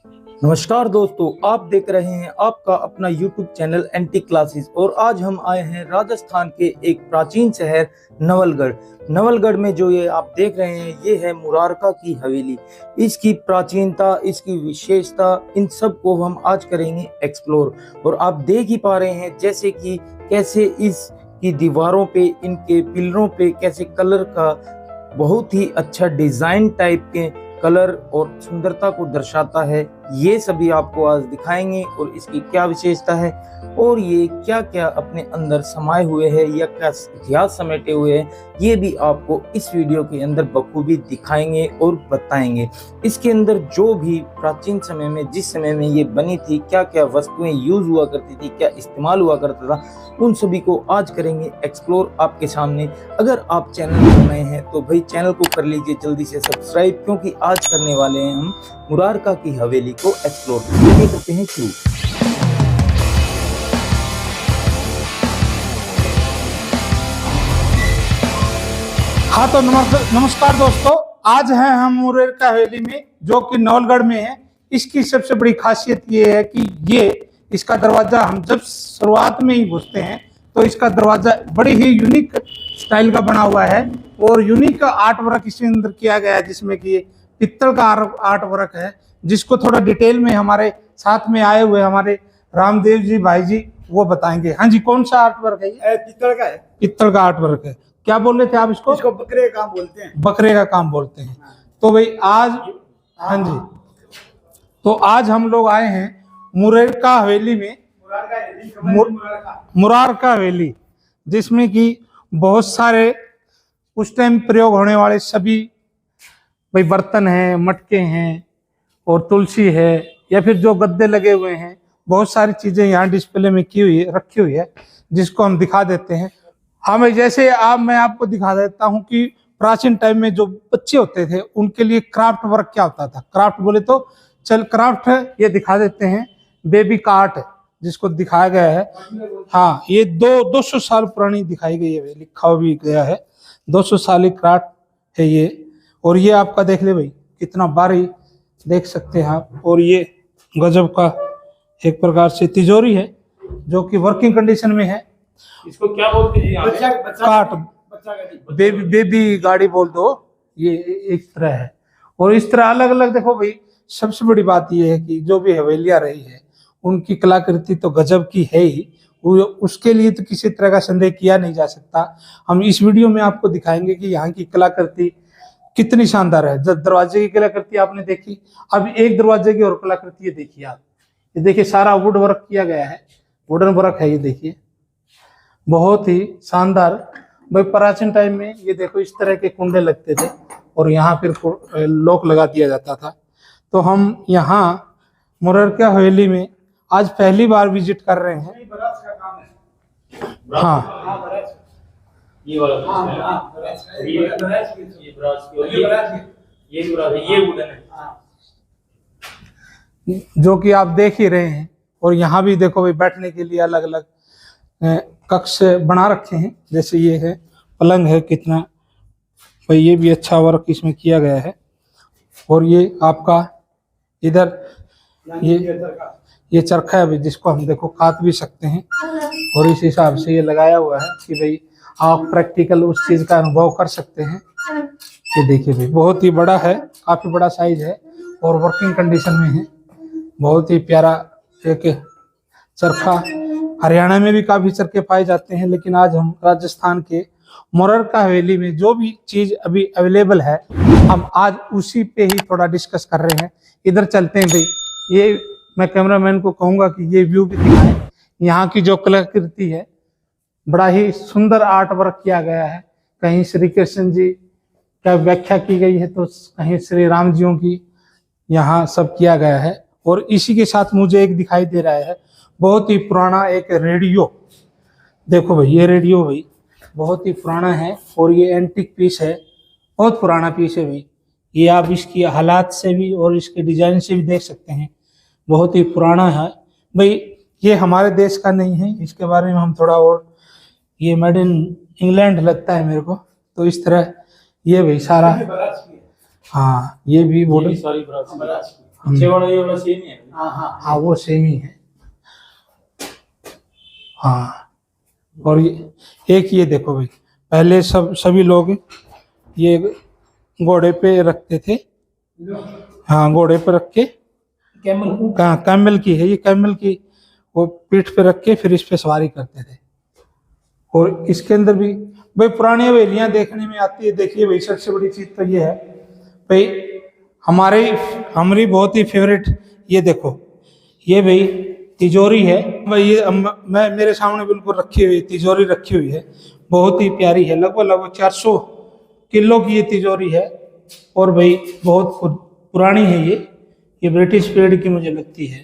नमस्कार दोस्तों, आप देख रहे हैं आपका अपना YouTube चैनल एंटी क्लासेस। और आज हम आए हैं राजस्थान के एक प्राचीन शहर नवलगढ़। नवलगढ़ में जो ये आप देख रहे हैं ये है मुरारका की हवेली। इसकी प्राचीनता, इसकी विशेषता, इन सब को हम आज करेंगे एक्सप्लोर। और आप देख ही पा रहे हैं जैसे कि कैसे इसकी दीवारों पे, इनके पिलरों पे कैसे कलर का बहुत ही अच्छा डिजाइन टाइप के कलर और सुंदरता को दर्शाता है। ये सभी आपको आज दिखाएंगे और इसकी क्या विशेषता है और ये क्या क्या अपने अंदर समाये हुए हैं या क्या इतिहास समेटे हुए हैं, ये भी आपको इस वीडियो के अंदर बखूबी दिखाएंगे और बताएंगे। इसके अंदर जो भी प्राचीन समय में, जिस समय में ये बनी थी, क्या क्या वस्तुएं यूज हुआ करती थी, क्या इस्तेमाल हुआ करता था, उन सभी को आज करेंगे एक्सप्लोर आपके सामने। अगर आप चैनल पर नए हैं तो भाई चैनल को कर लीजिए जल्दी से सब्सक्राइब, क्योंकि आज करने वाले हैं हम मुरारका की हवेली को एक्सप्लोर। चलिए करते हैं शुरू। हाँ तो नमस्कार दोस्तों, आज हैं हम मुरारका हवेली में जो कि नवलगढ़ में है। इसकी सबसे बड़ी खासियत ये है कि इसका दरवाजा, हम जब शुरुआत में ही घुसते हैं तो इसका दरवाजा बड़ी ही यूनिक स्टाइल का बना हुआ है और यूनिक आर्ट वर्क इसके अंदर किया गया है, जिसमें कि पित्तल का आर्ट वर्क है, जिसको थोड़ा डिटेल में हमारे साथ में आए हुए हमारे रामदेव जी भाई जी वो बताएंगे। हाँ जी, कौन सा आर्ट वर्क है ये? पित्तल का है। पित्तल का आर्ट वर्क है। क्या बोल रहे थे आप इसको? बकरे का काम बोलते हैं। बकरे का काम बोलते हैं। तो भाई आज, हाँ जी, तो आज हम लोग आए हैं मुरारका हवेली में, मुरारका हवेली, जिसमें कि बहुत सारे उस टाइम प्रयोग होने वाले सभी भाई बर्तन हैं, मटके हैं और तुलसी है, या फिर जो गद्दे लगे हुए हैं, बहुत सारी चीजें यहाँ डिस्प्ले में रखी हुई है, जिसको हम दिखा देते हैं। हाँ भाई, जैसे मैं आपको दिखा देता हूँ कि प्राचीन टाइम में जो बच्चे होते थे उनके लिए क्राफ्ट वर्क क्या होता था। क्राफ्ट बोले तो चल क्राफ्ट है, ये दिखा देते हैं। बेबी कार्ट जिसको दिखाया गया है, हाँ, ये 200 साल पुरानी दिखाई गई है, लिखा भी गया है 200 साल क्राफ्ट है ये। और ये आपका देख ले भाई कितना बारी देख सकते हैं आप। और ये गजब का एक प्रकार से तिजोरी है जो कि वर्किंग कंडीशन में है। इसको क्या बोलते हैं? कार्ट, बेबी गाड़ी बोल दो, ये एक तरह है। और इस तरह अलग अलग देखो भाई। सबसे बड़ी बात ये है कि जो भी हवेलियां रही है उनकी कलाकृति तो गजब की है ही, उसके लिए तो किसी तरह का संदेह किया नहीं जा सकता। हम इस वीडियो में आपको दिखाएंगे कि यहाँ की कलाकृति कितनी शानदार है। जब दरवाजे की कलाकृति आपने देखी, अब एक दरवाजे की और कलाकृति ये देखिए आप। ये देखिए सारा वुड वर्क किया गया है, वुडन वर्क है ये, देखिए बहुत ही शानदार। भाई प्राचीन टाइम में ये देखो इस तरह के कुंडे लगते थे और यहाँ फिर लॉक लगा दिया जाता था। तो हम यहाँ मुरारका हवेली में आज पहली बार विजिट कर रहे हैं। हाँ, ये वाला ये वुडन है जो कि आप देख ही रहे हैं। और यहाँ भी देखो भाई बैठने के लिए अलग अलग कक्ष बना रखे हैं। जैसे ये है पलंग है, कितना भाई ये भी अच्छा वर्क इसमें किया गया है। और ये आपका इधर ये चरखा है भाई, जिसको हम देखो काट भी सकते हैं। और इस हिसाब से ये लगाया हुआ है कि भाई आप प्रैक्टिकल उस चीज का अनुभव कर सकते हैं। ये देखिए भाई बहुत ही बड़ा है, काफी बड़ा साइज है और वर्किंग कंडीशन में है। बहुत ही प्यारा एक चरखा। हरियाणा में भी काफी चरखे पाए जाते हैं, लेकिन आज हम राजस्थान के मुरारका हवेली में जो भी चीज अभी अवेलेबल है हम आज उसी पे ही थोड़ा डिस्कस कर रहे हैं। इधर चलते हैं भाई। ये मैं कैमरामैन को कहूंगा कि ये व्यू भी दिखाएं। यहाँ की जो कलाकृति है, बड़ा ही सुंदर आर्ट वर्क किया गया है। कहीं श्री कृष्ण जी का व्याख्या की गई है तो कहीं श्री राम जियों की यहाँ सब किया गया है। और इसी के साथ मुझे एक दिखाई दे रहा है बहुत ही पुराना एक रेडियो। देखो भाई ये रेडियो भाई बहुत ही पुराना है और ये एंटीक पीस है, बहुत पुराना पीस है भाई। ये आप इसकी हालात से भी और इसके डिजाइन से भी देख सकते हैं, बहुत ही पुराना है भाई। ये हमारे देश का नहीं है, इसके बारे में हम थोड़ा और, ये मेड इन इंग्लैंड लगता है मेरे को। तो इस तरह ये भाई सारा, हाँ ये भी बॉर्डर, पीछे वाला ये वाला सेम ही है। हाँ वो सेम ही है। हाँ और ये देखो भाई, पहले सभी लोग ये घोड़े पे रखते थे। हाँ घोड़े पे रख के, कैमल की है ये, कैमल की वो पीठ पे रख के फिर इस पे सवारी करते थे। और इसके अंदर भी भाई पुरानी हवेलियां देखने में आती है। देखिए भाई सबसे बड़ी चीज तो ये है भाई, हमारी बहुत ही फेवरेट, ये देखो ये भाई तिजोरी है भाई। ये मैं मेरे सामने बिल्कुल रखी हुई तिजोरी रखी हुई है, बहुत ही प्यारी है। लगभग 400 किलो की ये तिजोरी है और भाई बहुत पुरानी है ये ब्रिटिश पीरियड की मुझे लगती है।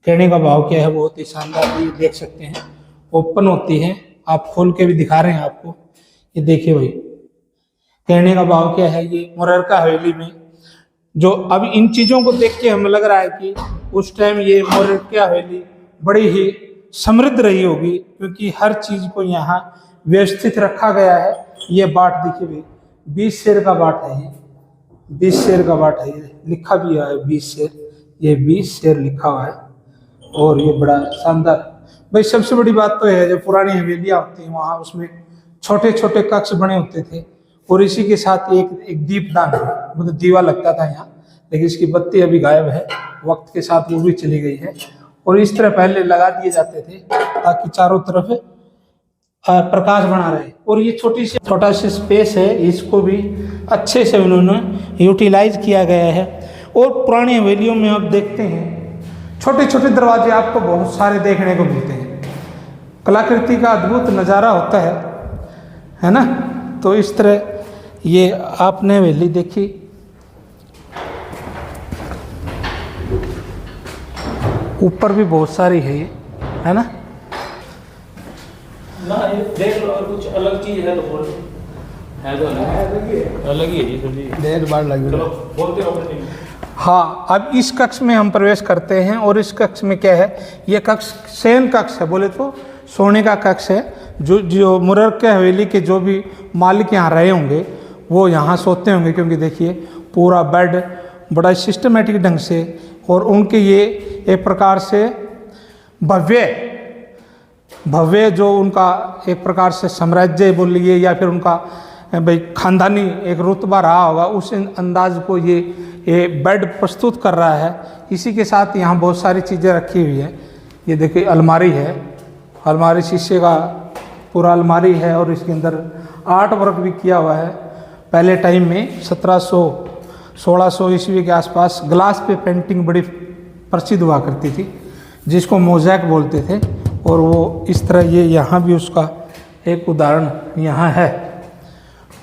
कहने का भाव क्या है, बहुत ही शानदार। ये देख सकते हैं ओपन होती है, आप खोल के भी दिखा रहे हैं आपको। ये देखिए भाई, कहने का भाव क्या है, ये मुररका हवेली में जो अब इन चीजों को देख के हमें लग रहा है कि उस टाइम ये मुररका हवेली बड़ी ही समृद्ध रही होगी, क्योंकि हर चीज को यहाँ व्यवस्थित रखा गया है। ये बाट देखिए भाई, 20 शेर का बाट है ये, 20 शेर का बाट है ये, लिखा भी है 20 शेर, ये 20 शेर लिखा हुआ है। और ये बड़ा शानदार भाई। सबसे बड़ी बात तो है, जो पुरानी हवेलियां होती हैं वहाँ उसमें छोटे छोटे कक्ष बने होते थे और इसी के साथ एक दीपदान है, मतलब दीवा लगता था यहाँ, लेकिन इसकी बत्ती अभी गायब है, वक्त के साथ वो भी चली गई है। और इस तरह पहले लगा दिए जाते थे ताकि चारों तरफ प्रकाश बना रहे। और ये छोटा सा स्पेस है, इसको भी अच्छे से उन्होंने यूटिलाइज किया गया है। और पुरानी हवेलियों में आप देखते हैं छोटे छोटे दरवाजे आपको बहुत सारे देखने को मिलते हैं, कलाकृति का अद्भुत नज़ारा होता है ना। तो इस तरह ये आपने हवेली देखी, ऊपर भी बहुत सारी है ये, है ना। ये देख लो, और कुछ अलग चीज है तो बोल, है तो अलग ही है ये सभी, देर बार लगी। चलो बोलते हो। हाँ अब इस कक्ष में हम प्रवेश करते हैं और इस कक्ष में क्या है, ये कक्ष शयन कक्ष है, बोले तो सोने का कक्ष है। जो मुररका हवेली के जो भी मालिक यहाँ रहे होंगे वो यहाँ सोते होंगे, क्योंकि देखिए पूरा बेड बड़ा सिस्टमेटिक ढंग से, और उनके ये एक प्रकार से भव्य जो उनका एक प्रकार से साम्राज्य बोलिए या फिर उनका भाई खानदानी एक रुतबा रहा होगा, उस अंदाज को ये बेड प्रस्तुत कर रहा है। इसी के साथ यहाँ बहुत सारी चीज़ें रखी हुई है। ये देखिए अलमारी है, अलमारी शीशे का पूरा अलमारी है और इसके अंदर आर्ट वर्क भी किया हुआ है। पहले टाइम में 1700-1600 ईस्वी के आसपास ग्लास पे पेंटिंग बड़ी प्रसिद्ध हुआ करती थी, जिसको मोज़ैक बोलते थे। और वो इस तरह ये यहाँ भी उसका एक उदाहरण यहाँ है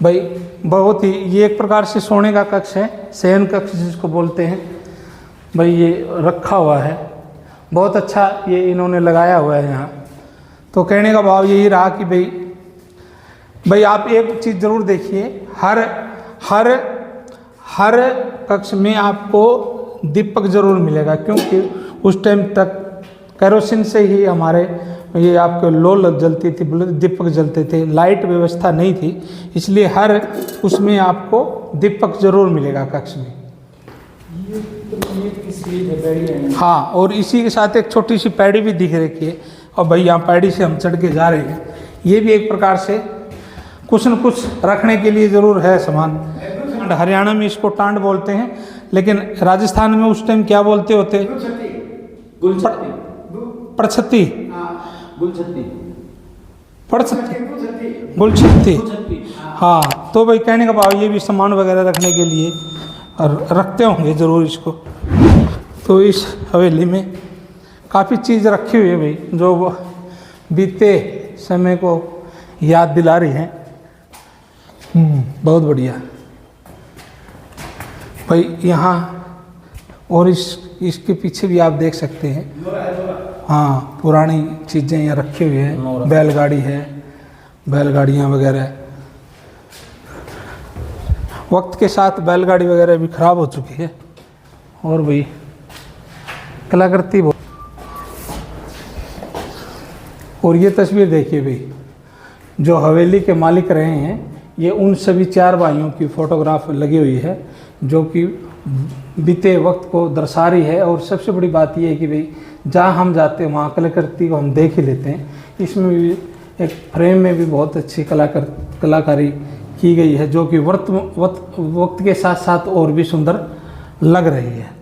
भाई। बहुत ही ये एक प्रकार से सोने का कक्ष है, शयन कक्ष जिसको बोलते हैं भाई, ये रखा हुआ है बहुत अच्छा, ये इन्होंने लगाया हुआ है यहाँ। तो कहने का भाव यही रहा कि भाई आप एक चीज़ ज़रूर देखिए, हर कक्ष में आपको दीपक जरूर मिलेगा, क्योंकि उस टाइम तक केरोसिन से ही हमारे ये आपके लोल जलती थी, दीपक जलते थे, लाइट व्यवस्था नहीं थी, इसलिए हर उसमें आपको दीपक जरूर मिलेगा कक्ष में। हाँ और इसी के साथ एक छोटी सी पैड़ी भी दिख रखी है, और भाई यहाँ पैड़ी से हम चढ़ के जा रहे हैं। ये भी एक प्रकार से कुछ न कुछ रखने के लिए ज़रूर है सामान। हरियाणा में इसको टांड बोलते हैं, लेकिन राजस्थान में उस टाइम क्या बोलते होते, परछत्ती, गुलछत्ती। हाँ तो भाई कहने का भाव ये भी सामान वगैरह रखने के लिए और रखते होंगे ज़रूर इसको। तो इस हवेली में काफ़ी चीज़ रखी हुई है भाई, जो बीते समय को याद दिला रही हैं। बहुत बढ़िया भाई। यहाँ और इसके पीछे भी आप देख सकते हैं, हाँ पुरानी चीज़ें यहाँ रखी हुई हैं, बैलगाड़ी है, बैलगाड़ियाँ वगैरह। वक्त के साथ बैलगाड़ी वगैरह भी खराब हो चुकी है। और भाई कलाकृति बहुत। और ये तस्वीर देखिए भाई, जो हवेली के मालिक रहे हैं, ये उन सभी 4 भाइयों की फोटोग्राफ लगी हुई है, जो कि बीते वक्त को दर्शा रही है। और सबसे बड़ी बात यह है कि भाई जहाँ हम जाते हैं वहाँ कलाकृति को हम देख ही लेते हैं। इसमें भी एक फ्रेम में भी बहुत अच्छी कलाकारी की गई है, जो कि वक्त के साथ साथ और भी सुंदर लग रही है।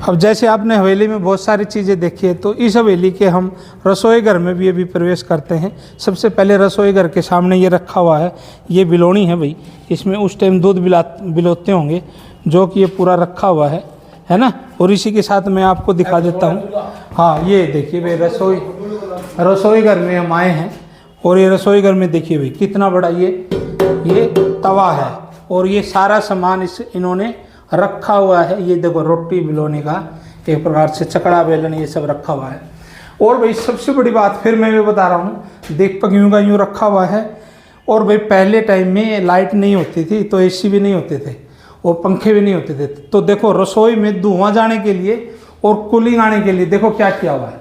अब जैसे आपने हवेली में बहुत सारी चीज़ें देखी है, तो इस हवेली के हम रसोई घर में भी अभी प्रवेश करते हैं। सबसे पहले रसोई घर के सामने ये रखा हुआ है, ये बिलोनी है भाई, इसमें उस टाइम दूध बिलोते होंगे, जो कि ये पूरा रखा हुआ है ना। और इसी के साथ मैं आपको दिखा देता हूँ। हाँ, ये देखिए भाई रसोई घर में हम आए हैं, और ये रसोई घर में देखिए भाई कितना बड़ा ये तवा है, और ये सारा सामान इन्होंने रखा हुआ है। ये देखो रोटी बिलोने का एक प्रकार से चकड़ा बेलन ये सब रखा हुआ है। और भाई सबसे बड़ी बात फिर मैं भी बता रहा हूँ, दीपक यूँ का यूँ रखा हुआ है। और भाई पहले टाइम में लाइट नहीं होती थी, तो एसी भी नहीं होते थे और पंखे भी नहीं होते थे। तो देखो रसोई में धुआं जाने के लिए और कूलिंग आने के लिए देखो क्या किया हुआ है।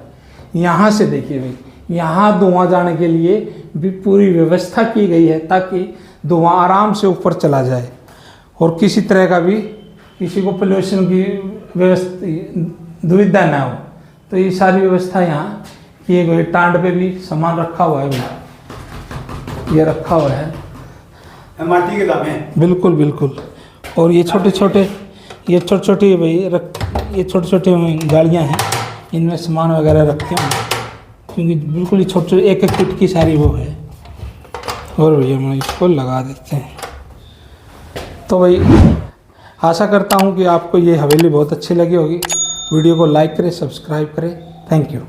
यहाँ से देखिए भाई, यहाँ धुआं जाने के लिए भी पूरी व्यवस्था की गई है, ताकि धुआं आराम से ऊपर चला जाए और किसी तरह का भी किसी को पोल्यूशन की दुविधा ना हो। तो ये सारी व्यवस्था यहाँ की गई। टांड पे भी सामान रखा हुआ है भाई, ये रखा हुआ है माटी के दामे, बिल्कुल बिल्कुल। और ये छोटे छोटे भाई ये छोटे छोटे गाड़ियाँ हैं, इनमें सामान वगैरह रखते हैं, क्योंकि बिल्कुल ही छोटे एक फीट की सारी वो है। और भैया मैं इसको लगा देते हैं। तो भाई आशा करता हूँ कि आपको ये हवेली बहुत अच्छी लगी होगी। वीडियो को लाइक करें, सब्सक्राइब करें। Thank you.